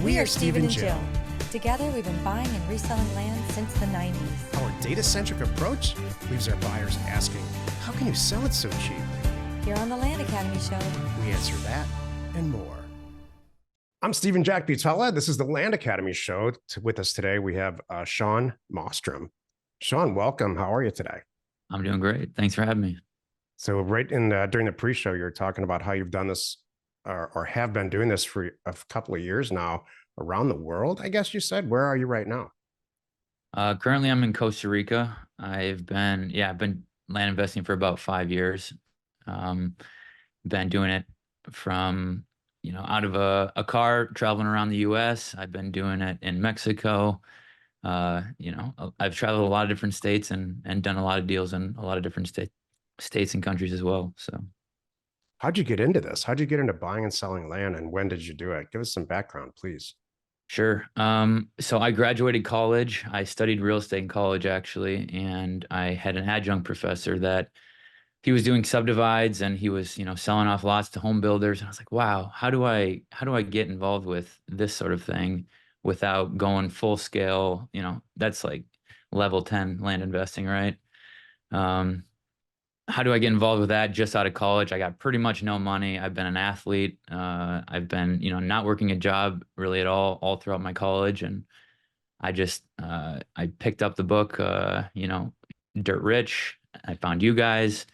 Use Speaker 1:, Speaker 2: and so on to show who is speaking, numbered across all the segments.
Speaker 1: We are Steve and Jill.
Speaker 2: Together, we've been buying and reselling land since the 90s.
Speaker 1: Our data-centric approach leaves our buyers asking, how can you sell it so cheap?
Speaker 2: Here on the Land Academy Show,
Speaker 1: We answer that and more. I'm Stephen Jack Butala. This is the Land Academy Show. With us today, we have Sean Mostrom. Sean, welcome. How are you today?
Speaker 3: I'm doing great. Thanks for having me.
Speaker 1: So right in during the pre-show, you're talking about how you've done this or have been doing this for a couple of years now around the world, I guess you said. Where are you right now?
Speaker 3: Currently, I'm in Costa Rica. I've been land investing for about 5 years. Been doing it from, out of a car traveling around the U.S. I've been doing it in Mexico. I've traveled a lot of different states and done a lot of deals in a lot of different states and countries as well. So
Speaker 1: How'd you get into this? How'd you get into buying and selling land, and when did you do it? Give us some background, please.
Speaker 3: sure. So I graduated college. I studied real estate in college, actually, and I had an adjunct professor that he was doing subdivides and he was, selling off lots to home builders. And I was like, wow, how do I get involved with this sort of thing without going full scale? That's like level 10 land investing, right? How do I get involved with that just out of college? I got pretty much no money. I've been an athlete. I've been, not working a job really at all throughout my college. And I just, I picked up the book, Dirt Rich. I found you guys.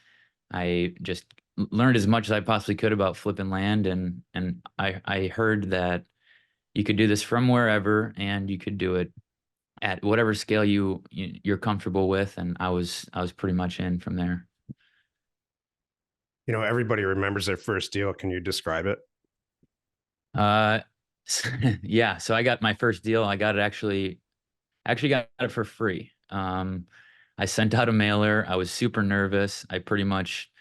Speaker 3: I just learned as much as I possibly could about flipping land. And I heard that you could do this from wherever and you could do it at whatever scale you're comfortable with. And I was pretty much in from there.
Speaker 1: Everybody remembers their first deal. Can you describe it?
Speaker 3: Yeah. So I got my first deal. I got it actually got it for free. I sent out a mailer. I was super nervous. I pretty much,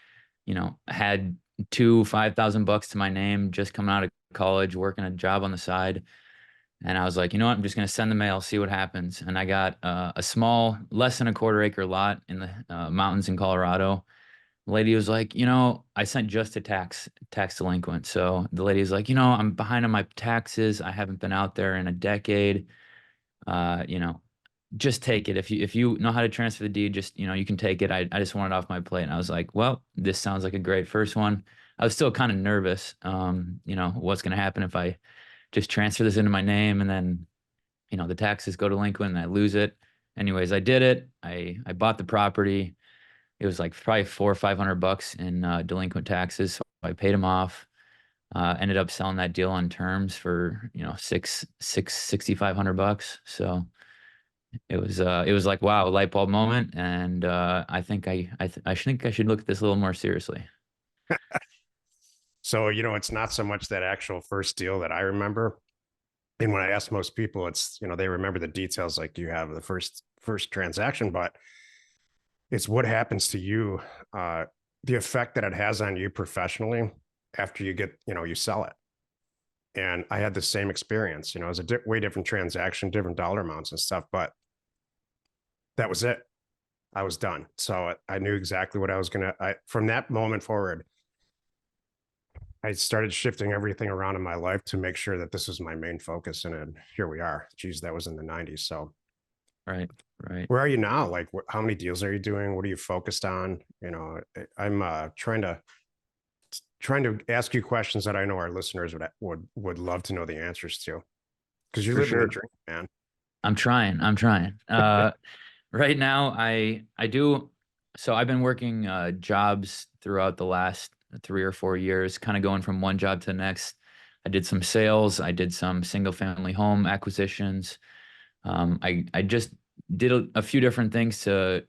Speaker 3: had $5,000 to my name, just coming out of college, working a job on the side. And I was like, you know what? I'm just going to send the mail, see what happens. And I got a small, less than a quarter-acre lot in the mountains in Colorado. The lady was like, I sent just to Tax-Delinquent. So the lady was like, I'm behind on my taxes. I haven't been out there in a decade. Just take it. If you know how to transfer the deed, just, you can take it. I just want it off my plate. And I was like, well, this sounds like a great first one. I was still kind of nervous. What's going to happen if I just transfer this into my name and then, the taxes go delinquent and I lose it. Anyways, I did it. I bought the property. It was like probably $400 or $500 in delinquent taxes. So I paid them off. Ended up selling that deal on terms for, $6,500. So it was like, wow, a light bulb moment. And I think I think I should look at this a little more seriously.
Speaker 1: So, it's not so much that actual first deal that I remember. And when I ask most people, it's, they remember the details, like you have the first transaction, but it's what happens to you, the effect that it has on you professionally after you get, you sell it. And I had the same experience, it was a way different transaction, different dollar amounts and stuff, but that was it. I was done. So I knew exactly what I was from that moment forward, I started shifting everything around in my life to make sure that this was my main focus. And here we are. Geez, that was in the 90s. So
Speaker 3: Right.
Speaker 1: where are you now? Like, how many deals are you doing? What are you focused on? I'm trying to ask you questions that I know our listeners would love to know the answers to, because you live in the dream, man.
Speaker 3: I'm trying. Right now, I do. So I've been working jobs throughout the last 3 or 4 years, kind of going from one job to the next. I did some sales. I did some single family home acquisitions. I just did a few different things to,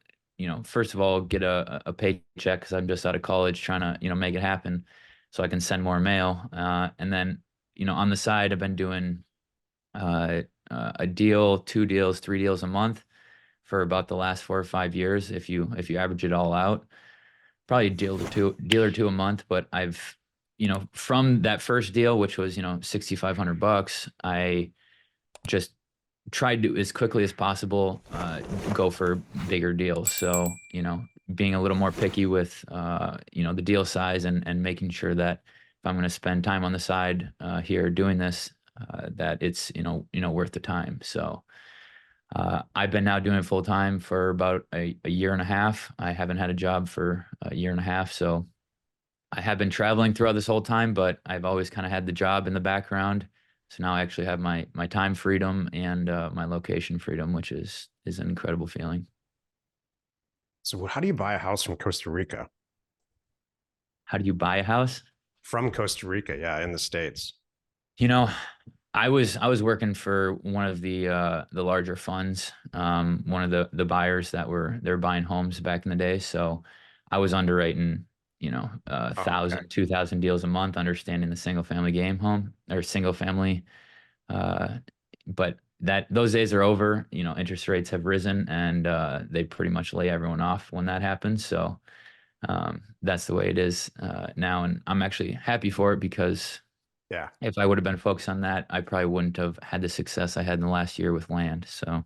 Speaker 3: first of all, get a paycheck because I'm just out of college trying to, make it happen so I can send more mail. And then, on the side, I've been doing a deal, 2 deals, 3 deals a month for about the last 4 or 5 years. If you average it all out, probably a deal or two a month. But I've, from that first deal, which was, $6,500, I just tried to, as quickly as possible, go for bigger deals. So, being a little more picky with, the deal size and making sure that if I'm going to spend time on the side here doing this, that it's, worth the time. So I've been now doing it full time for about a year and a half. I haven't had a job for a year and a half. So I have been traveling throughout this whole time, but I've always kind of had the job in the background. So now I actually have my time freedom and my location freedom, which is an incredible feeling.
Speaker 1: So how do you buy a house from Costa Rica?
Speaker 3: How do you buy a house?
Speaker 1: From Costa Rica, yeah, in the States.
Speaker 3: You know, I was working for one of the larger funds, one of the buyers they're buying homes back in the day. So I was underwriting,
Speaker 1: Oh, okay.
Speaker 3: 2,000 deals a month, understanding the single family game home or single family. Uh, but those days are over. Interest rates have risen, and they pretty much lay everyone off when that happens. So that's the way it is now, and I'm actually happy for it because
Speaker 1: Yeah.
Speaker 3: if I would have been focused on that, I probably wouldn't have had the success I had in the last year with land. So,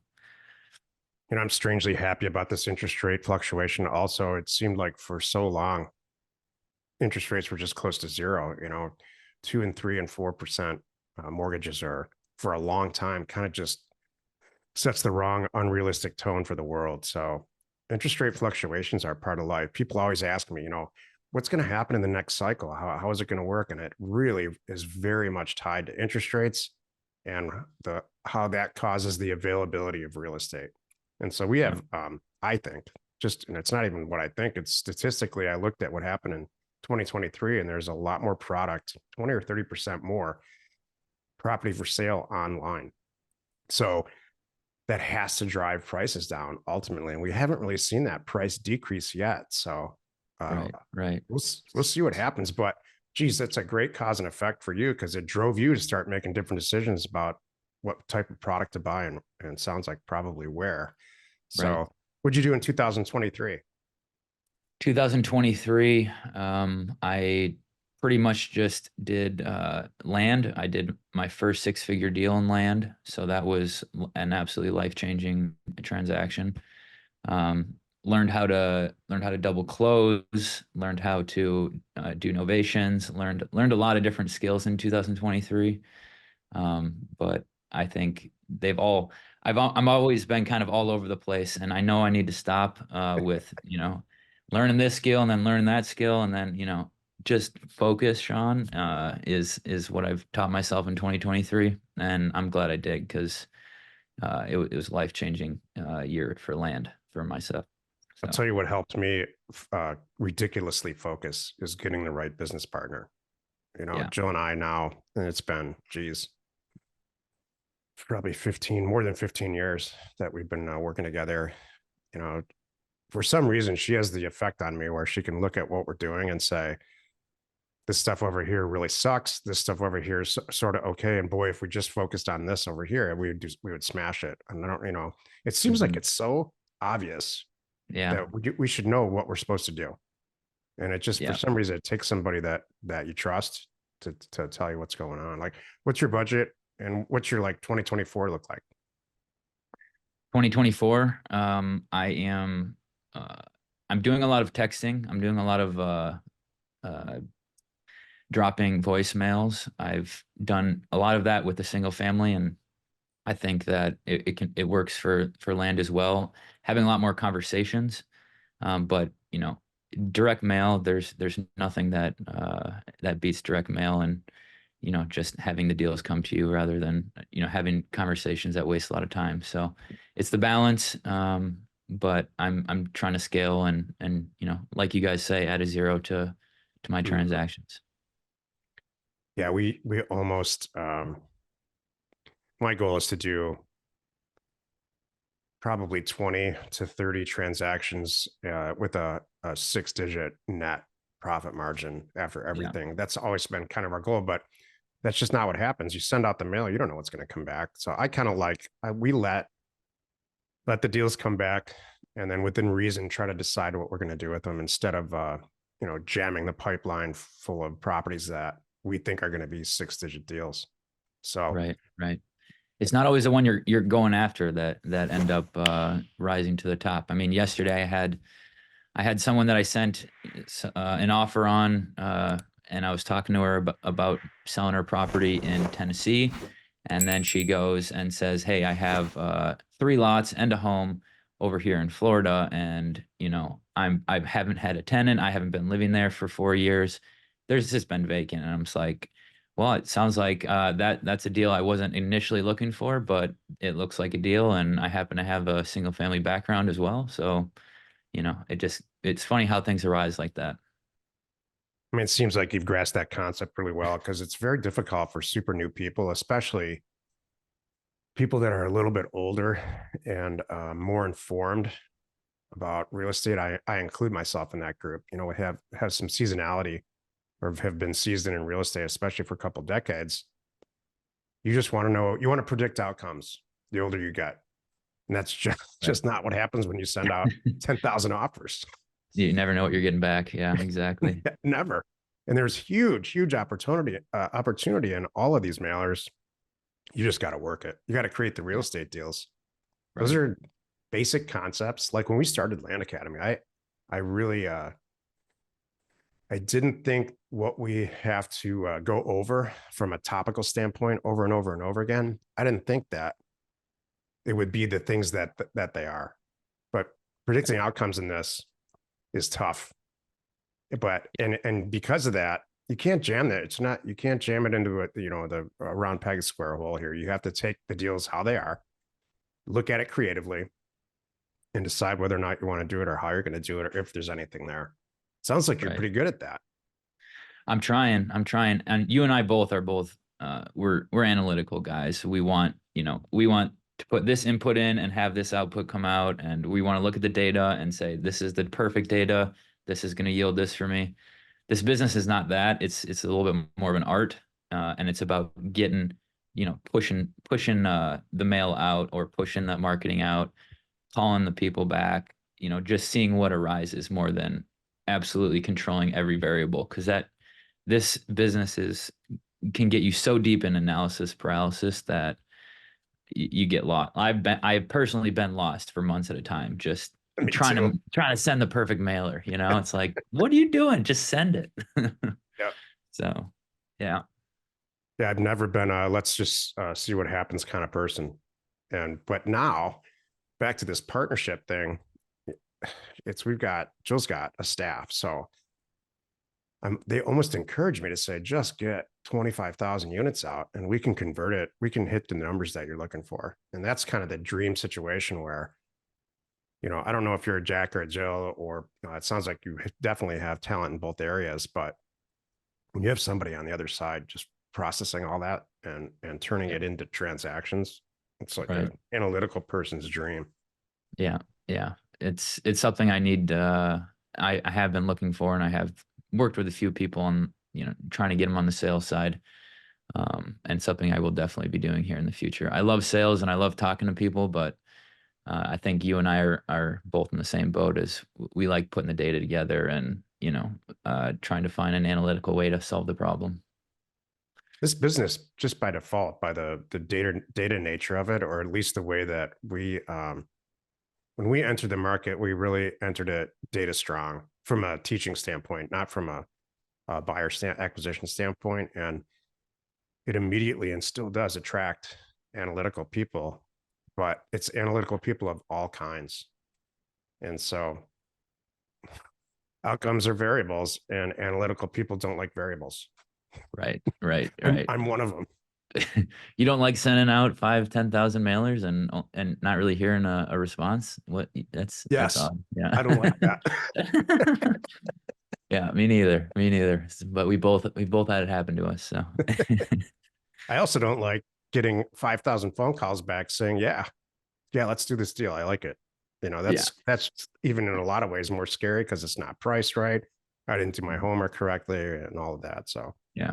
Speaker 1: I'm strangely happy about this interest rate fluctuation. Also, it seemed like for so long, interest rates were just close to zero. 2 and 3 and 4% mortgages are for a long time kind of just sets the wrong unrealistic tone for the world. So interest rate fluctuations are part of life. People always ask me, what's going to happen in the next cycle? How is it going to work? And it really is very much tied to interest rates and the how that causes the availability of real estate. And so we have, I think, and it's not even what I think, it's statistically, I looked at what happened in 2023, and there's a lot more product, 20 or 30% more property for sale online. So that has to drive prices down ultimately. And we haven't really seen that price decrease yet. So
Speaker 3: right.
Speaker 1: we'll see what happens. But geez, that's a great cause and effect for you because it drove you to start making different decisions about what type of product to buy and sounds like probably where.
Speaker 3: Right.
Speaker 1: So what'd you do in 2023?
Speaker 3: 2023, I pretty much just did land. I did my first six-figure deal in land. So that was an absolutely life-changing transaction. Learned how to double close, learned how to do novations, learned a lot of different skills in 2023. But I think I'm always been kind of all over the place, and I know I need to stop with learning this skill and then learning that skill, and then just focus. Sean, is what I've taught myself in 2023, and I'm glad I did because it was a life-changing year for land for myself.
Speaker 1: I'll
Speaker 3: So
Speaker 1: tell you what helped me ridiculously focus is getting the right business partner.
Speaker 3: yeah,
Speaker 1: Jill and I now, and it's been, geez, probably more than 15 years that we've been working together. You know, for some reason, she has the effect on me where she can look at what we're doing and say, this stuff over here really sucks. This stuff over here is sort of okay. And boy, if we just focused on this over here, we would smash it. And I don't, it seems like
Speaker 3: mhm,
Speaker 1: it's so obvious
Speaker 3: yeah,
Speaker 1: that we should know what we're supposed to do. And it just, for
Speaker 3: yeah.
Speaker 1: some reason, it takes somebody that you trust to tell you what's going on. Like, what's your budget and what's your like 2024 look like?
Speaker 3: 2024, uh, I'm doing a lot of texting. I'm doing a lot of uh, dropping voicemails. I've done a lot of that with the single family, and I think that it works for land as well. Having a lot more conversations, but direct mail. There's nothing that beats direct mail, and just having the deals come to you rather than having conversations that waste a lot of time. So it's the balance. But I'm trying to scale and like you guys say, add a zero to my
Speaker 1: Mhm.
Speaker 3: transactions.
Speaker 1: Yeah, we almost my goal is to do probably 20 to 30 transactions with a 6-digit net profit margin after
Speaker 3: Yeah.
Speaker 1: everything. That's always been kind of our goal, but that's just not what happens. You send out the mail, you don't know what's going to come back. So I kind of we let the deals come back and then within reason try to decide what we're going to do with them instead of jamming the pipeline full of properties that we think are going to be 6-digit deals. So
Speaker 3: Right. Right. It's not always the one you're going after that end up rising to the top. I mean, yesterday I had someone that I sent an offer on, and I was talking to her about selling her property in Tennessee, And then she goes and says, hey, I have 3 lots and a home over here in Florida. And, I haven't had a tenant. I haven't been living there for 4 years. There's just been vacant. And I'm just like, well, it sounds like that's a deal I wasn't initially looking for, but it looks like a deal. And I happen to have a single family background as well. So, it's funny how things arise like that.
Speaker 1: I mean, it seems like you've grasped that concept really well because it's very difficult for super new people, especially people that are a little bit older and more informed about real estate. I include myself in that group. We have some seasonality or have been seasoned in real estate, especially for a couple decades. You just want to know, you want to predict outcomes the older you get. And that's just not what happens when you send out 10,000 offers.
Speaker 3: You never know what you're getting back. Yeah, exactly.
Speaker 1: Never. And there's huge opportunity in all of these mailers. You just got to work it. You got to create the real estate deals. Those are basic concepts. Like when we started Land Academy, I really, I didn't think what we have to go over from a topical standpoint over and over and over again. I didn't think that it would be the things that they are, but predicting outcomes in this is tough. But and because of that, you can't jam that. You can't jam it into the round peg square hole here. You have to take the deals how they are, look at it creatively, and decide whether or not you want to do it or how you're going to do it or if there's anything there. Sounds like you're pretty good at that.
Speaker 3: I'm trying. And you and I both are we're analytical guys. We want to put this input in and have this output come out. And we want to look at the data and say, this is the perfect data. This is going to yield this for me. This business is not that. It's a little bit more of an art. And it's about getting, pushing the mail out or pushing that marketing out, calling the people back, just seeing what arises more than absolutely controlling every variable. Because this business can get you so deep in analysis paralysis that you get lost. I've personally been lost for months at a time, just trying to send the perfect mailer. It's like, what are you doing? Just send it.
Speaker 1: Yeah.
Speaker 3: So, yeah.
Speaker 1: Yeah, I've never been let's just see what happens kind of person. But now back to this partnership thing, Jill's got a staff. So they almost encourage me to say, just get 25,000 units out and we can convert it. We can hit the numbers that you're looking for. And that's kind of the dream situation where, I don't know if you're a Jack or a Jill, or it sounds like you definitely have talent in both areas, but when you have somebody on the other side, just processing all that and turning it into transactions, it's like an analytical person's dream.
Speaker 3: Yeah. Yeah. It's something I need. I have been looking for, and I have worked with a few people on, trying to get them on the sales side. And something I will definitely be doing here in the future. I love sales and I love talking to people, but I think you and I are both in the same boat, as we like putting the data together and, trying to find an analytical way to solve the problem.
Speaker 1: This business, just by default, by the data nature of it, or at least the way that we, when we entered the market, we really entered it data strong from a teaching standpoint, not from a buyer acquisition standpoint. And it immediately and still does attract analytical people, but it's analytical people of all kinds. And so outcomes are variables, and analytical people don't like variables.
Speaker 3: Right.
Speaker 1: I'm one of them.
Speaker 3: You don't like sending out 5,000-10,000 mailers and not really hearing a response? That's odd. Yeah.
Speaker 1: I don't like that.
Speaker 3: Yeah, me neither. But we both had it happen to us. So
Speaker 1: I also don't like getting 5,000 phone calls back saying, yeah, let's do this deal. I like it. That's even in a lot of ways more scary because it's not priced right. I didn't do my homework correctly and all of that. So
Speaker 3: yeah,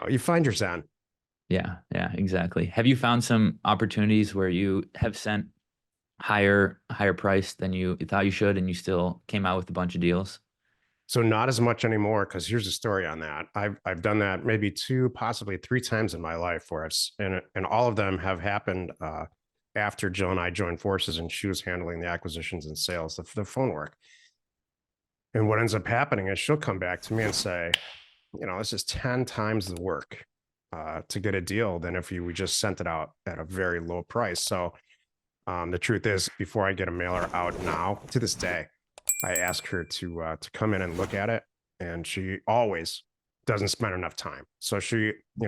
Speaker 1: you find your zen.
Speaker 3: Yeah, exactly. Have you found some opportunities where you have sent higher price than you thought you should, and you still came out with a bunch of deals?
Speaker 1: So not as much anymore, because here's a story on that. I've done that maybe 2, possibly 3 times in my life, where and all of them have happened after Jill and I joined forces, and she was handling the acquisitions and sales, the phone work. And what ends up happening is she'll come back to me and say, this is 10 times the work. to get a deal than if we just sent it out at a very low price. So the truth is, before I get a mailer out now, to this day, I ask her to come in and look at it, and she always doesn't spend enough time. So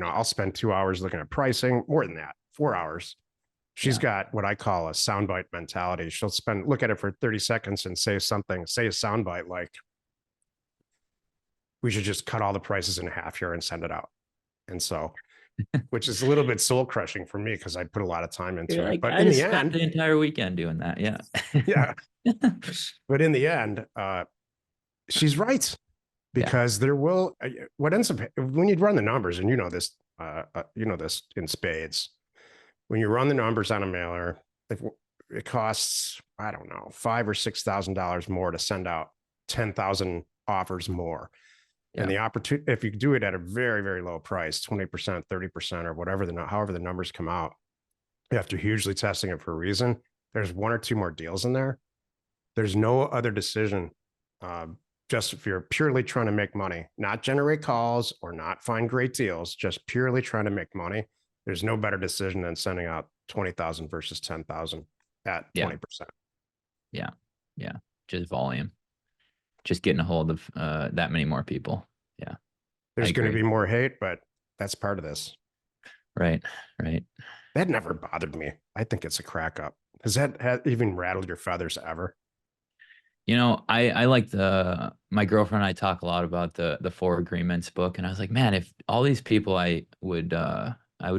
Speaker 1: I'll spend 2 hours looking at pricing, more than that, 4 hours. She's got what I call a soundbite mentality. She'll look at it for 30 seconds and say a soundbite like, we should just cut all the prices in half here and send it out. And so, which is a little bit soul crushing for me because I put a lot of time into it. But
Speaker 3: I
Speaker 1: in
Speaker 3: just
Speaker 1: the
Speaker 3: spent
Speaker 1: end,
Speaker 3: the entire weekend doing that. Yeah.
Speaker 1: yeah. But in the end, she's right, because there will, what ends up, when you run the numbers, and this in spades, when you run the numbers on a mailer, it costs, I don't know, $5,000 or $6,000 more to send out 10,000 offers more. And the opportunity, if you do it at a very, very low price, 20%, 30%, or however the numbers come out, after hugely testing it for a reason, there's 1 or 2 more deals in there. There's no other decision. Just if you're purely trying to make money, not generate calls or not find great deals, just purely trying to make money, there's no better decision than sending out 20,000 versus 10,000 at 20%.
Speaker 3: Yeah. Just volume, just getting a hold of that many more people. Yeah.
Speaker 1: There's going to be more hate, but that's part of this.
Speaker 3: Right.
Speaker 1: That never bothered me. I think it's a crack up. Has that even rattled your feathers ever?
Speaker 3: I like my girlfriend and I talk a lot about the 4 Agreements book, and I was like, man, if all these people I would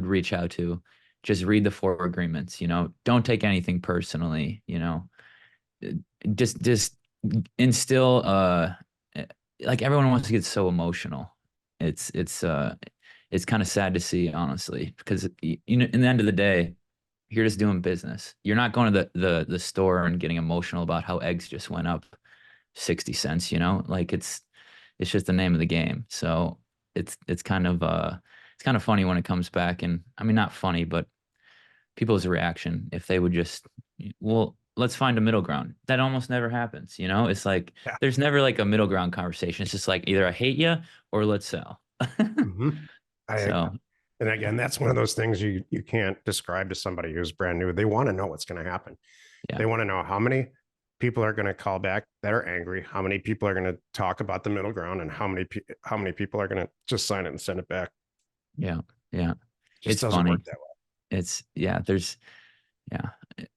Speaker 3: reach out to just read the 4 Agreements, don't take anything personally, just instill like everyone wants to get so emotional. It's kind of sad to see, honestly, because in the end of the day, you're just doing business. You're not going to the store and getting emotional about how eggs just went up 60 cents, like it's just the name of the game. So it's kind of funny when it comes back. And I mean, not funny, but people's reaction, if they would just, well, let's find a middle ground. That almost never happens. It's like, there's never like a middle ground conversation. It's just like either I hate you or let's sell.
Speaker 1: And again, that's one of those things you can't describe to somebody who's brand new. They want to know what's going to happen. They want to know how many people are going to call back that are angry, how many people are going to talk about the middle ground, and how many people are going to just sign it and send it back.
Speaker 3: Yeah.
Speaker 1: It's funny. Work that way.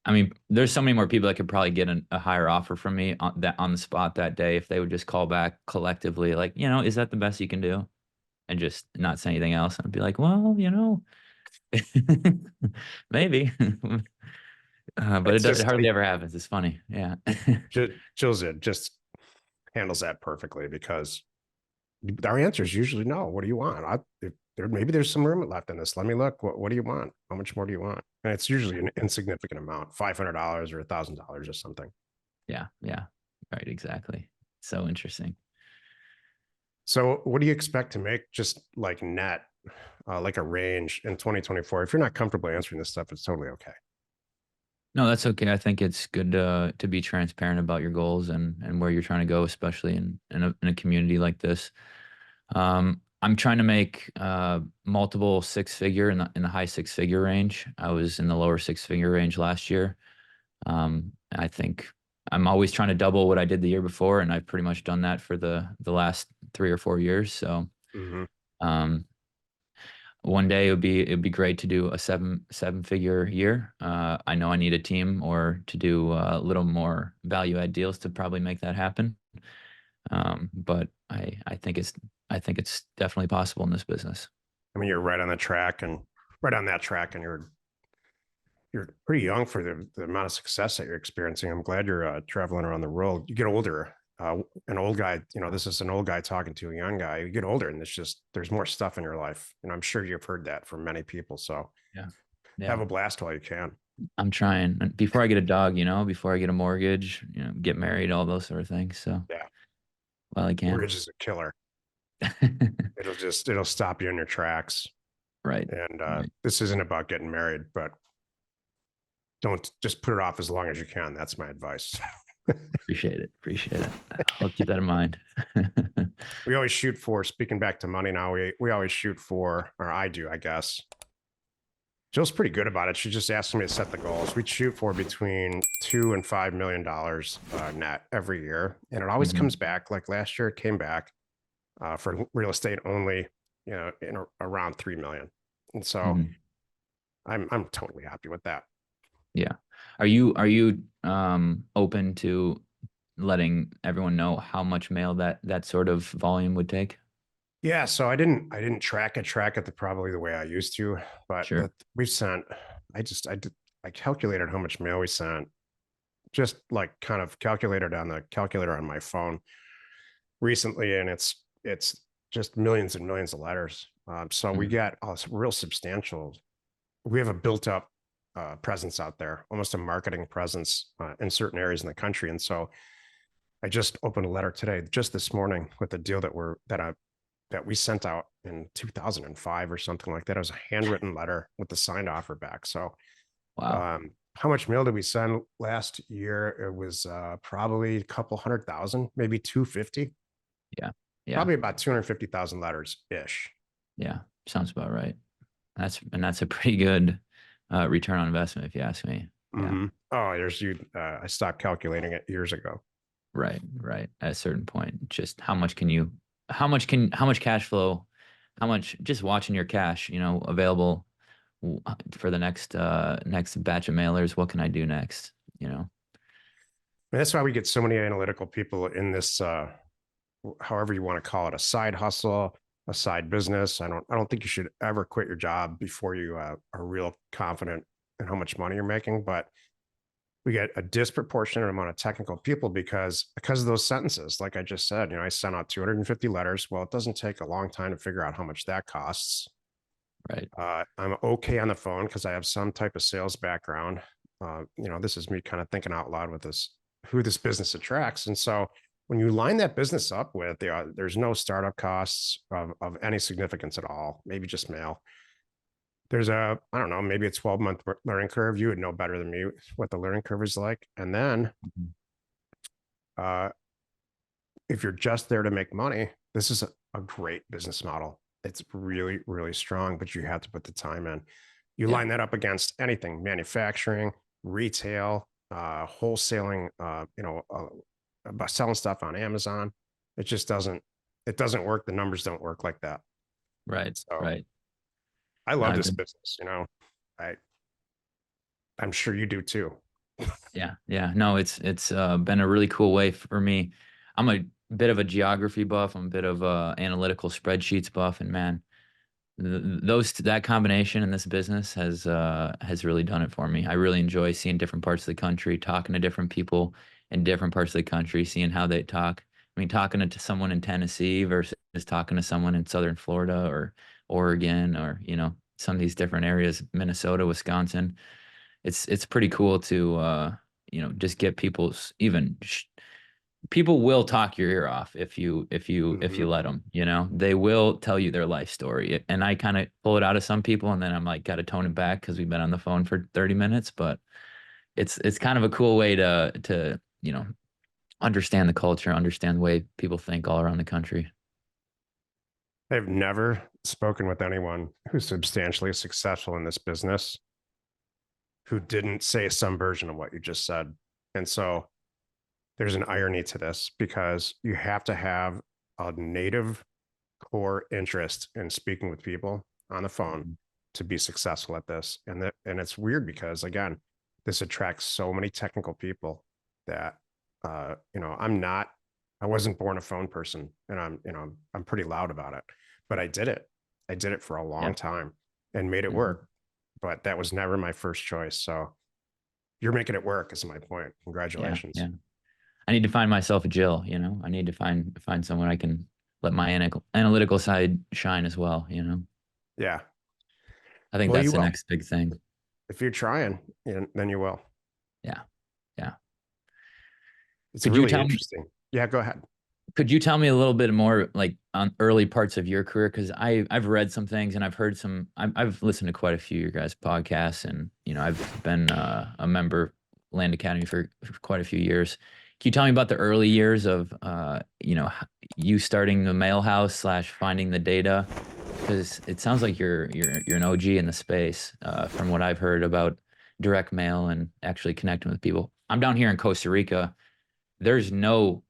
Speaker 3: I mean, there's so many more people that could probably get a higher offer from me on the spot that day if they would just call back collectively, like, is that the best you can do? And just not say anything else. I'd be like, well, maybe. But it hardly ever happens. It's funny. Yeah.
Speaker 1: Jill's just handles that perfectly, because our answer is usually no. What do you want? Maybe there's some room left in this. Let me look. What do you want? How much more do you want? And it's usually an insignificant amount, $500 or $1,000 or something.
Speaker 3: Yeah. Right. Exactly. So interesting.
Speaker 1: So what do you expect to make, just like net, like a range in 2024? If you're not comfortable answering this stuff, it's totally okay.
Speaker 3: No, that's okay. I think it's good to be transparent about your goals and where you're trying to go, especially in a community like this. I'm trying to make multiple 6-figure in the high 6-figure range. I was in the lower 6-figure range last year. I think I'm always trying to double what I did the year before, and I've pretty much done that for the last 3 or 4 years. So, one day it'd be great to do a 7-figure year. I know I need a team or to do a little more value add deals to probably make that happen. But I think it's definitely possible in this business.
Speaker 1: I mean, you're right on that track, and you're pretty young for the amount of success that you're experiencing. I'm glad you're traveling around the world. You get older, an old guy, this is an old guy talking to a young guy. You get older, and there's more stuff in your life. And I'm sure you've heard that from many people. So have a blast while you can.
Speaker 3: I'm trying. Before I get a dog, before I get a mortgage, get married, all those sort of things. So while I can.
Speaker 1: Mortgage is a killer. It'll stop you in your tracks.
Speaker 3: Right.
Speaker 1: And this isn't about getting married, but don't just put it off as long as you can. That's my advice.
Speaker 3: Appreciate it. Appreciate it. I'll keep that in mind.
Speaker 1: We always shoot for, speaking back to money now, we always shoot for, or I do, I guess. Jill's pretty good about it. She just asked me to set the goals. We shoot for between $2 and $5 million net every year. And it always comes back. Like last year, it came back for real estate only, in around 3 million. And so I'm totally happy with that.
Speaker 3: Yeah. Are you open to letting everyone know how much mail that sort of volume would take?
Speaker 1: Yeah, so I didn't track it probably the way I used to, but
Speaker 3: Sure.
Speaker 1: we've sent. I calculated how much mail we sent, just like kind of calculated on the calculator on my phone recently, and it's just millions and millions of letters. So we get a real substantial. We have a built up presence out there, almost a marketing presence in certain areas in the country, and so I just opened a letter today, just this morning, with a deal that we sent out in 2005 or something like that. It was a handwritten letter with the signed offer back. So,
Speaker 3: Wow.
Speaker 1: how much mail did we send last year? It was probably a couple 100,000, maybe 250.
Speaker 3: Yeah. Yeah.
Speaker 1: Probably about 250,000 letters ish.
Speaker 3: Yeah. Sounds about right. That's a pretty good return on investment, if you ask me. Yeah.
Speaker 1: Oh, I stopped calculating it years ago.
Speaker 3: Right. Right. At a certain point, just how much cash flow, how much just watching your cash, available for the next batch of mailers. What can I do next?
Speaker 1: And that's why we get so many analytical people in this, however you want to call it, a side hustle, a side business. I don't think you should ever quit your job before you are real confident in how much money you're making. But we get a disproportionate amount of technical people because of those sentences. Like I just said, I sent out 250 letters. Well, it doesn't take a long time to figure out how much that costs.
Speaker 3: Right.
Speaker 1: I'm okay on the phone because I have some type of sales background. This is me kind of thinking out loud with who this business attracts. And so when you line that business up with, there's no startup costs of any significance at all, maybe just mail. There's I don't know, maybe a 12-month learning curve. You would know better than me what the learning curve is like. And then if you're just there to make money, this is a great business model. It's really, really strong, but you have to put the time in. You line that up against anything, manufacturing, retail, wholesaling, about selling stuff on Amazon. It just doesn't work. The numbers don't work like that.
Speaker 3: Right.
Speaker 1: So
Speaker 3: Right.
Speaker 1: I love this business. I'm sure you do too.
Speaker 3: Yeah. Yeah. No, it's been a really cool way for me. I'm a bit of a geography buff. I'm a bit of a analytical spreadsheets buff, and man, that combination in this business has really done it for me. I really enjoy seeing different parts of the country, talking to different people in different parts of the country, seeing how they talk. I mean, talking to someone in Tennessee versus talking to someone in Southern Florida or Oregon or, some of these different areas, Minnesota, Wisconsin. It's pretty cool to, just get people will talk your ear off if you let them. They will tell you their life story, and I kind of pull it out of some people, and then I'm like, got to tone it back because we've been on the phone for 30 minutes. But it's kind of a cool way to understand the culture, understand the way people think all around the country.
Speaker 1: I've never spoken with anyone who's substantially successful in this business who didn't say some version of what you just said. And so there's an irony to this because you have to have a native core interest in speaking with people on the phone to be successful at this. And it's weird because, again, this attracts so many technical people that I wasn't born a phone person, and I'm pretty loud about it, but I did it for a long time and made it work, but that was never my first choice. So you're making it work is my point. Congratulations.
Speaker 3: Yeah. I need to find myself a Jill, I need to find someone I can let my analytical side shine as well,
Speaker 1: Yeah.
Speaker 3: I think
Speaker 1: Well,
Speaker 3: that's
Speaker 1: you
Speaker 3: the
Speaker 1: will.
Speaker 3: next big thing.
Speaker 1: If you're trying, then you will.
Speaker 3: Yeah. Yeah.
Speaker 1: It's
Speaker 3: Could you
Speaker 1: really
Speaker 3: tell me,
Speaker 1: interesting. Yeah, go ahead.
Speaker 3: could you tell me a little bit more like on early parts of your career? Because I've read some things and I've heard I've listened to quite a few of your guys' podcasts, and I've been a member Land Academy for quite a few years. you tell me about the early years of, you starting the mail house slash finding the data? Because it sounds like you're an OG in the space, from what I've heard about direct mail and actually connecting with people. I'm down here in Costa Rica. There's no,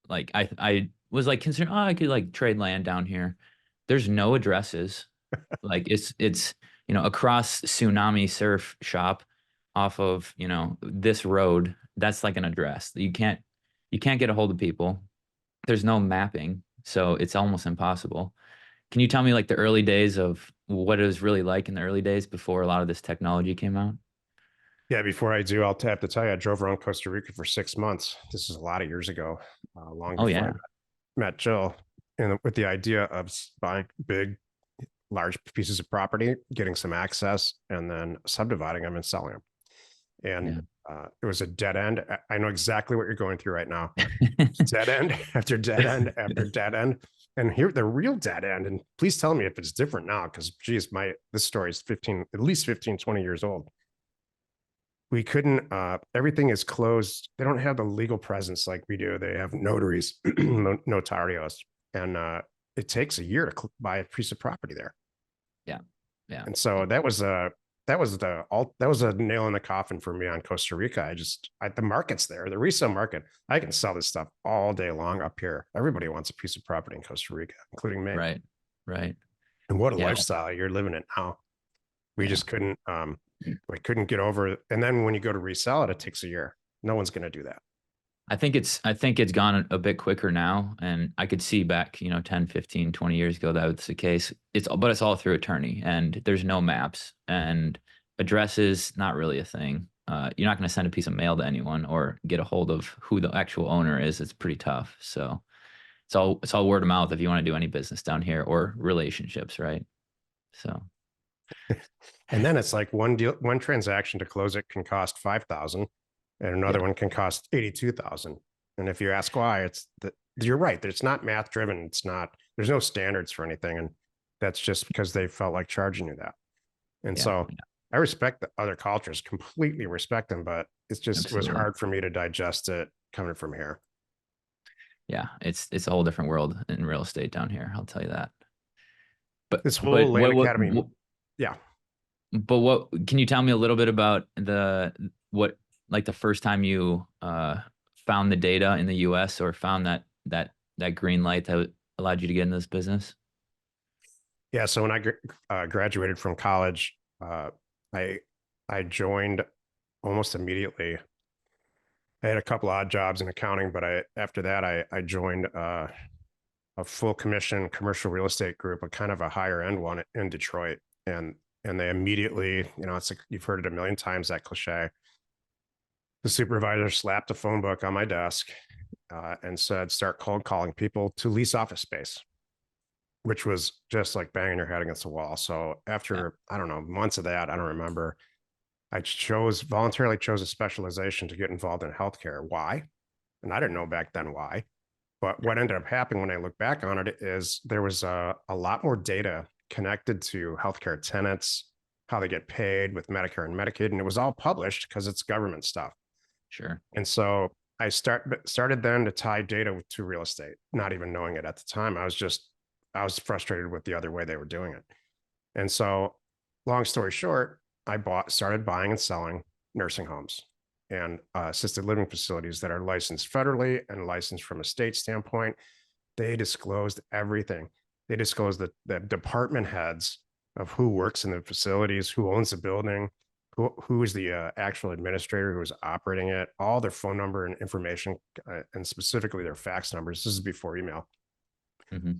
Speaker 3: like, I was like concerned, oh, I could like trade land down here. There's no addresses. Like it's across Tsunami Surf Shop off of this road. That's like an address. You can't get a hold of people. There's no mapping, so it's almost impossible. Can you tell me like the early days of what it was really like in the early days before a lot of this technology came out?
Speaker 1: Yeah, before I do, I'll have to tell you, I drove around Costa Rica for 6 months. This is a lot of years ago, long
Speaker 3: Oh
Speaker 1: before I
Speaker 3: yeah,
Speaker 1: met Jill, and with the idea of buying big, large pieces of property, getting some access, and then subdividing them and selling them. And
Speaker 3: yeah.
Speaker 1: it was a dead end. I know exactly what you're going through right now. Dead end after dead end after dead end. And here, the real dead end. And please tell me if it's different now, because geez, this story is at least 15, 20 years old. We couldn't, everything is closed. They don't have the legal presence like we do. They have notaries, notarios, and it takes a year to buy a piece of property there.
Speaker 3: Yeah, yeah,
Speaker 1: And so that was a nail in the coffin for me on Costa Rica. The market's there, the resale market. I can sell this stuff all day long up here. Everybody wants a piece of property in Costa Rica, including me.
Speaker 3: right, right.
Speaker 1: And what a
Speaker 3: Yeah,
Speaker 1: lifestyle you're living it now. We
Speaker 3: yeah.
Speaker 1: just we couldn't get over it. And then when you go to resell it, it takes a year. No one's going to do that.
Speaker 3: I think it's gone a bit quicker now, and I could see back, 10, 15, 20 years ago that was the case. But it's all through attorney, and there's no maps and addresses, not really a thing. You're not going to send a piece of mail to anyone or get a hold of who the actual owner is. It's pretty tough. So it's all word of mouth if you want to do any business down here, or relationships, right? So
Speaker 1: And then it's like one transaction to close it can cost 5,000, and another
Speaker 3: yeah,
Speaker 1: one can cost 82,000. And if you ask why, you're right. It's not math driven. There's no standards for anything. And that's just because they felt like charging you that. And
Speaker 3: yeah,
Speaker 1: so I respect the other cultures, completely respect them, but it was
Speaker 3: absolutely.
Speaker 1: hard for me to digest it coming from here.
Speaker 3: Yeah, it's a whole different world in real estate down here. I'll tell you that. But
Speaker 1: This
Speaker 3: but
Speaker 1: whole land
Speaker 3: what
Speaker 1: academy. Yeah.
Speaker 3: But what can you tell me a little bit about what like the first time you found the data in the US, or found that green light that allowed you to get in this business?
Speaker 1: Yeah. So when I graduated from college, I, I joined almost immediately. I had a couple odd jobs in accounting, but after that, I joined a full commission commercial real estate group, a kind of a higher end one in Detroit. And they immediately, it's like, you've heard it a million times, that cliche. The supervisor slapped a phone book on my desk and said, start cold calling people to lease office space, which was just like banging your head against the wall. So
Speaker 3: Yeah,
Speaker 1: after, I don't know, months of that, I don't remember, I voluntarily chose a specialization to get involved in healthcare. Why? And I didn't know back then why. But what ended up happening when I look back on it is there was a lot more data connected to healthcare tenants, how they get paid with Medicare and Medicaid, and it was all published because it's government stuff.
Speaker 3: sure.
Speaker 1: And so I started then to tie data to real estate, not even knowing it at the time. I was frustrated with the other way they were doing it. And so, long story short, started buying and selling nursing homes and assisted living facilities that are licensed federally and licensed from a state standpoint. They disclosed everything. They disclosed the department heads of who works in the facilities, who owns the building, who is the actual administrator who is operating it, all their phone number and information, and specifically their fax numbers. This is before email.
Speaker 3: Hmm.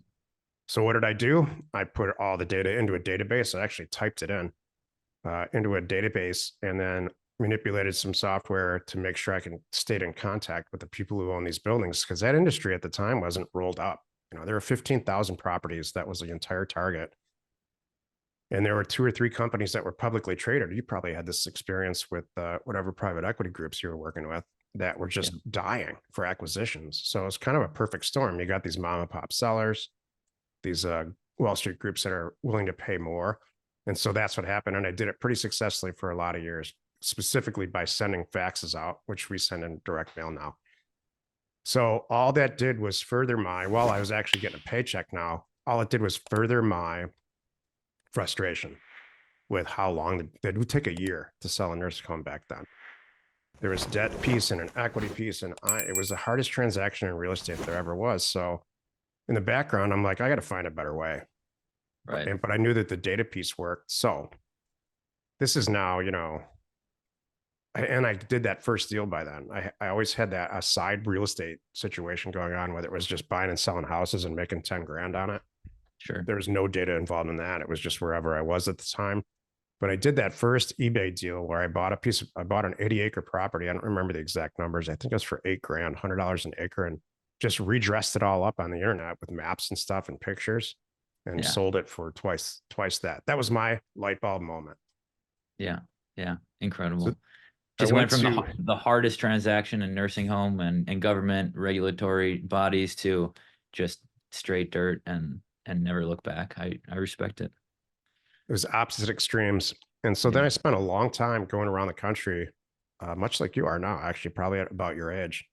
Speaker 1: So what did I do? I put all the data into a database. I actually typed it in into a database, and then manipulated some software to make sure I can stay in contact with the people who own these buildings, because that industry at the time wasn't rolled up. There were 15,000 properties. That was the entire target. And there were 2 or 3 companies that were publicly traded. You probably had this experience with whatever private equity groups you were working with, that were just
Speaker 3: Yeah,
Speaker 1: dying for acquisitions. So it's kind of a perfect storm. You got these mom and pop sellers, these Wall Street groups that are willing to pay more. And so that's what happened. And I did it pretty successfully for a lot of years, specifically by sending faxes out, which we send in direct mail now. So all that did was further while I was actually getting a paycheck now, all it did was further my frustration with how long it would take a year to sell a nursing home back then. There was debt piece and an equity piece, and it was the hardest transaction in real estate there ever was. So in the background, I'm like, I got to find a better way.
Speaker 3: Right.
Speaker 1: But I knew that the data piece worked. So this is now, and I did that first deal by then. I always had that a side real estate situation going on, whether it was just buying and selling houses and making 10 grand on it.
Speaker 3: Sure.
Speaker 1: There was no data involved in that. It was just wherever I was at the time. But I did that first eBay deal where I bought an 80-acre property. I don't remember the exact numbers. I think it was for $8,000, $100 an acre, and just redressed it all up on the internet with maps and stuff and pictures, and sold it for twice that. That was my light bulb moment.
Speaker 3: Yeah. Yeah. Incredible.
Speaker 1: So
Speaker 3: Just went from the hardest transaction in nursing home and government regulatory bodies to just straight dirt and never look back. I respect it.
Speaker 1: It was opposite extremes. And so then I spent a long time going around the country, much like you are now, actually, probably at about your age,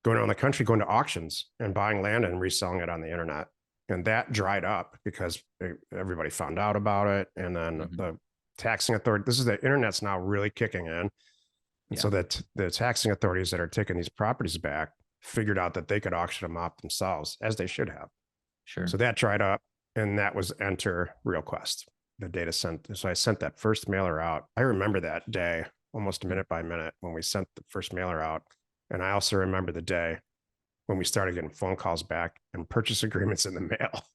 Speaker 1: going around the country, going to auctions and buying land and reselling it on the internet. And that dried up because everybody found out about it. And then the taxing authority, the internet's now really kicking in. And so that the taxing authorities that are taking these properties back figured out that they could auction them off themselves, as they should have.
Speaker 3: Sure.
Speaker 1: So that dried up. And that was enter RealQuest, the data sent. So I sent that first mailer out. I remember that day, almost minute by minute, when we sent the first mailer out. And I also remember the day when we started getting phone calls back and purchase agreements in the mail.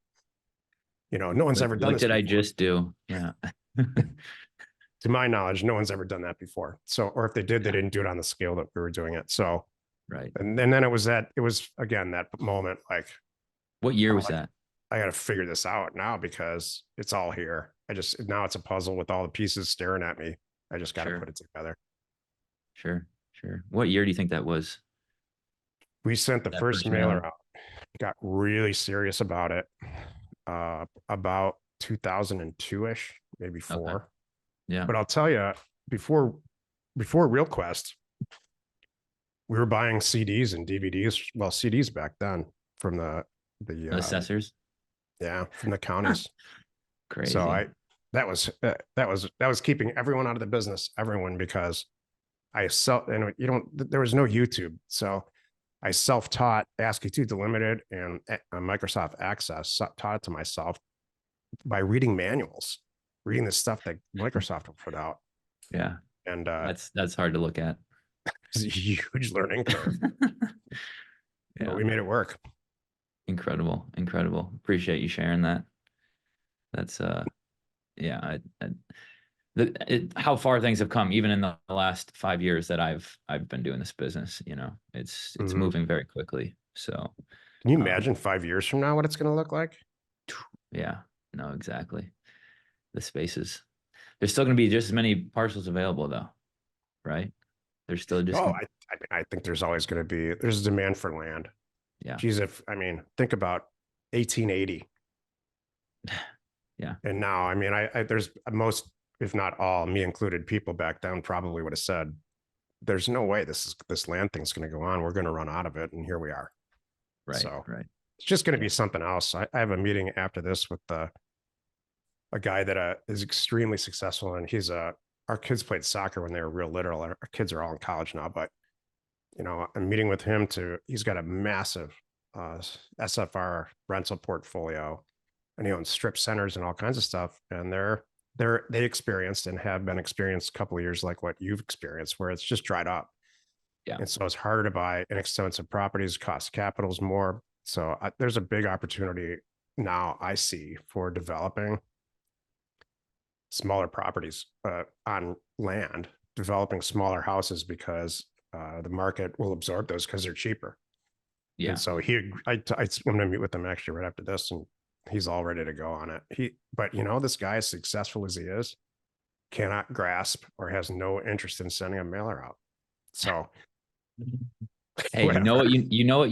Speaker 1: No one's ever done this.
Speaker 3: What did I just do? Yeah.
Speaker 1: To my knowledge, no one's ever done that before. So, or if they did, they didn't do it on the scale that we were doing it. So,
Speaker 3: right.
Speaker 1: And then it was again, that moment, like,
Speaker 3: what year was that?
Speaker 1: I got to figure this out now because it's all here. Now it's a puzzle with all the pieces staring at me. I just got to put it together.
Speaker 3: Sure. What year do you think that was?
Speaker 1: We sent the first mailer out, got really serious about it. About 2002-ish, maybe 4.
Speaker 3: Okay. Yeah.
Speaker 1: But I'll tell you, before RealQuest, we were buying CDs and DVDs. Well, CDs back then from the
Speaker 3: assessors.
Speaker 1: Yeah, from the counties.
Speaker 3: Crazy.
Speaker 1: So that was keeping everyone out of the business, because there was no YouTube. So I self-taught ASCII 2 delimited and Microsoft Access, taught it to myself by reading manuals, reading the stuff that Microsoft will put out.
Speaker 3: Yeah.
Speaker 1: And
Speaker 3: that's hard to look at.
Speaker 1: It's a huge learning curve. But we made it work.
Speaker 3: Incredible. Appreciate you sharing that. That's how far things have come, even in the last 5 years that I've been doing this business. It's moving very quickly. So
Speaker 1: can you imagine 5 years from now what it's going to look like?
Speaker 3: Yeah, no, exactly. The spaces, there's still going to be just as many parcels available though, right? There's still just
Speaker 1: I think there's always going to be a demand for land.
Speaker 3: Yeah.
Speaker 1: Geez, think about 1880.
Speaker 3: Yeah.
Speaker 1: And now, there's most, if not all, me included, people back then probably would have said, there's no way this land thing's going to go on. We're going to run out of it. And here we are.
Speaker 3: Right.
Speaker 1: So
Speaker 3: right.
Speaker 1: It's just going to be something else. I have a meeting after this with a guy that is extremely successful. And our kids played soccer when they were real little. Our kids are all in college now, but I'm meeting with him he's got a massive SFR rental portfolio, and he owns strip centers and all kinds of stuff. And they experienced and have been experienced a couple of years like what you've experienced, where it's just dried up.
Speaker 3: Yeah.
Speaker 1: And so it's harder to buy inexpensive properties, cost capital's more. So there's a big opportunity now I see for developing smaller properties on land, developing smaller houses because the market will absorb those because they're cheaper.
Speaker 3: Yeah.
Speaker 1: And so I'm going to meet with him actually right after this, and he's all ready to go on it. But this guy, as successful as he is, cannot grasp or has no interest in sending a mailer out. So,
Speaker 3: hey, you know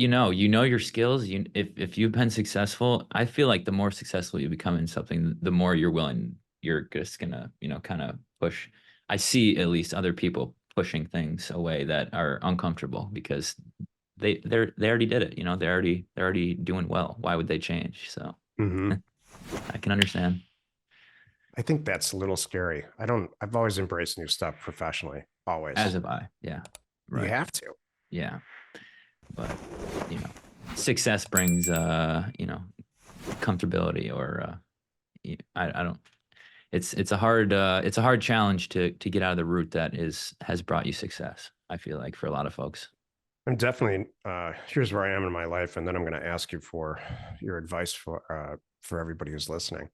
Speaker 3: your skills. If you've been successful, I feel like the more successful you become in something, the more you're just gonna, kind of push. I see at least other people pushing things away that are uncomfortable because they already did it. You know, they're already doing well. Why would they change? So
Speaker 1: Mhm.
Speaker 3: I can understand.
Speaker 1: I think that's a little scary. I've always embraced new stuff professionally, always.
Speaker 3: As have I. Yeah.
Speaker 1: You
Speaker 3: Right.
Speaker 1: have to.
Speaker 3: Yeah. But you know, success brings comfortability or I don't. It's a hard challenge to get out of the route that has brought you success. I feel like for a lot of folks.
Speaker 1: I'm definitely here's where I am in my life, and then I'm going to ask you for your advice for everybody who's listening.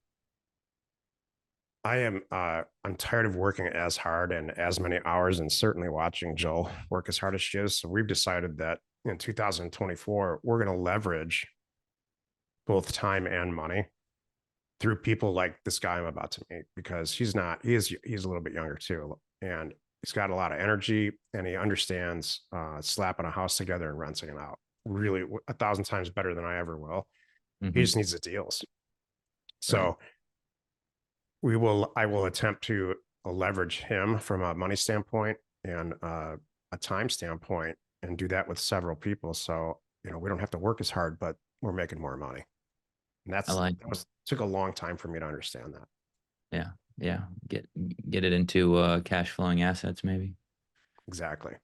Speaker 1: I'm tired of working as hard and as many hours, and certainly watching Jill work as hard as she is. So we've decided that in 2024 we're going to leverage both time and money through people like this guy I'm about to meet, because he's a little bit younger too, and he's got a lot of energy, and he understands slapping a house together and renting it out really 1,000 times better than I ever will. He
Speaker 3: Mhm.
Speaker 1: just needs the deals.
Speaker 3: Right.
Speaker 1: So I will attempt to leverage him from a money standpoint and a time standpoint, and do that with several people. So, we don't have to work as hard, but we're making more money. And
Speaker 3: I like.
Speaker 1: took a long time for me to understand that.
Speaker 3: Yeah. Yeah. Get it into cash flowing assets, maybe.
Speaker 1: Exactly.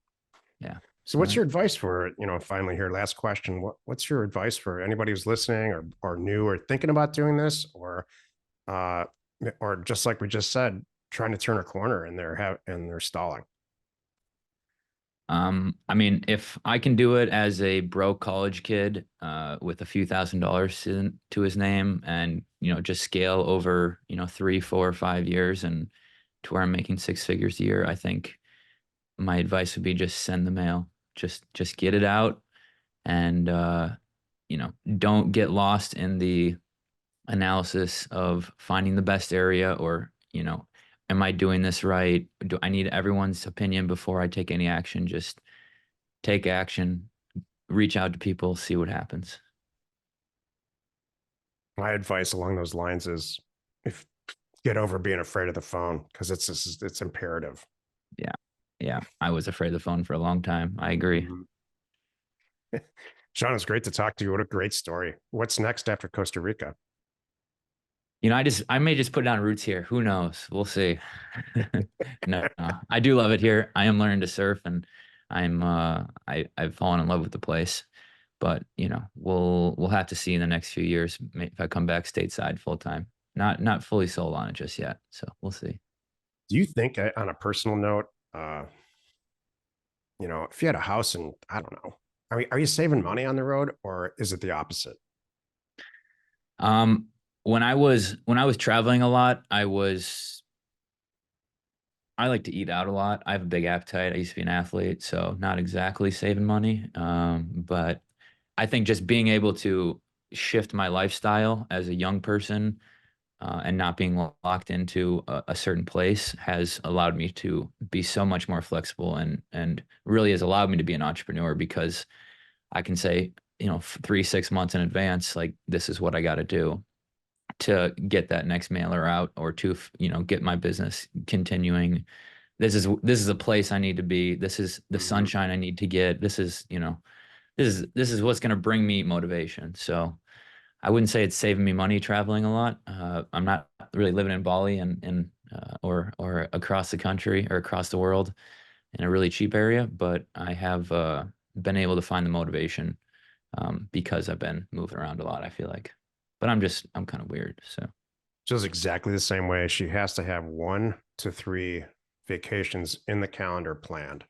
Speaker 3: Yeah.
Speaker 1: So what's
Speaker 3: Smart.
Speaker 1: your advice for, finally here, last question, what's your advice for anybody who's listening or new or thinking about doing this, uh, or just like we just said, trying to turn a corner and they're stalling?
Speaker 3: I mean, if I can do it as a broke college kid, with a few $1,000s to his name and, just scale over, 3, 4, 5 years and to where I'm making 6 figures a year, I think my advice would be just send the mail. Just get it out and, don't get lost in the analysis of finding the best area or, am I doing this right? Do I need everyone's opinion before I take any action? Just take action, reach out to people, see what happens.
Speaker 1: My advice along those lines is, if get over being afraid of the phone, because it's imperative.
Speaker 3: Yeah. Yeah. I was afraid of the phone for a long time. I agree.
Speaker 1: Mhm. Sean, it's great to talk to you. What a great story. What's next after Costa Rica?
Speaker 3: I may just put down roots here. Who knows? We'll see. No, I do love it here. I am learning to surf and I've fallen in love with the place. But, we'll have to see in the next few years if I come back stateside full time. Not fully sold on it just yet. So we'll see.
Speaker 1: Do you think, on a personal note, if you had a house and I don't know, are you saving money on the road, or is it the opposite?
Speaker 3: Um, when I was traveling a lot, I like to eat out a lot. I have a big appetite. I used to be an athlete, so not exactly saving money. But I think just being able to shift my lifestyle as a young person, and not being locked into a certain place has allowed me to be so much more flexible and really has allowed me to be an entrepreneur because I can say, 3, 6 months in advance, like this is what I got to do to get that next mailer out or to, get my business continuing. This is a place I need to be. This is the
Speaker 1: Mhm.
Speaker 3: sunshine I need to get. This is what's going to bring me motivation. So I wouldn't say it's saving me money traveling a lot. I'm not really living in Bali or across the country or across the world in a really cheap area, but I have been able to find the motivation, because I've been moving around a lot, I feel like. But I'm kind of weird. So
Speaker 1: Jill's exactly the same way. She has to have 1 to 3 vacations in the calendar planned,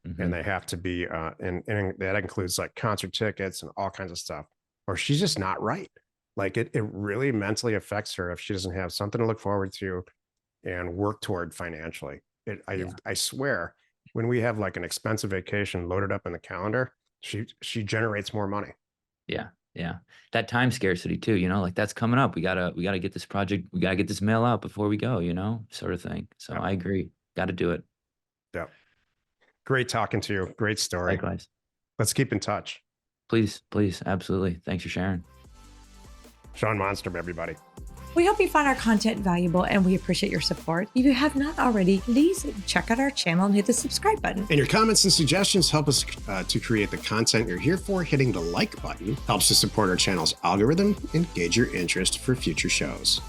Speaker 1: and
Speaker 3: mhm.
Speaker 1: they have to be, and that includes like concert tickets and all kinds of stuff, or she's just not right. Like it really mentally affects her if she doesn't have something to look forward to and work toward financially.
Speaker 3: Yeah.
Speaker 1: I swear, when we have like an expensive vacation loaded up in the calendar, she generates more money.
Speaker 3: Yeah. Yeah. That time scarcity too, like that's coming up. We gotta get this project, we gotta get this mail out before we go, sort of thing. So
Speaker 1: Yeah.
Speaker 3: I agree. Got to do it.
Speaker 1: Yeah. Great talking to you. Great story.
Speaker 3: Likewise.
Speaker 1: Let's keep in touch.
Speaker 3: Please, please. Absolutely. Thanks for sharing.
Speaker 1: Sean Monstrom, everybody.
Speaker 2: We hope you found our content valuable and we appreciate your support. If you have not already, please check out our channel and hit the subscribe button.
Speaker 1: And your comments and suggestions help us to create the content you're here for. Hitting the like button helps to support our channel's algorithm and gauge your interest for future shows.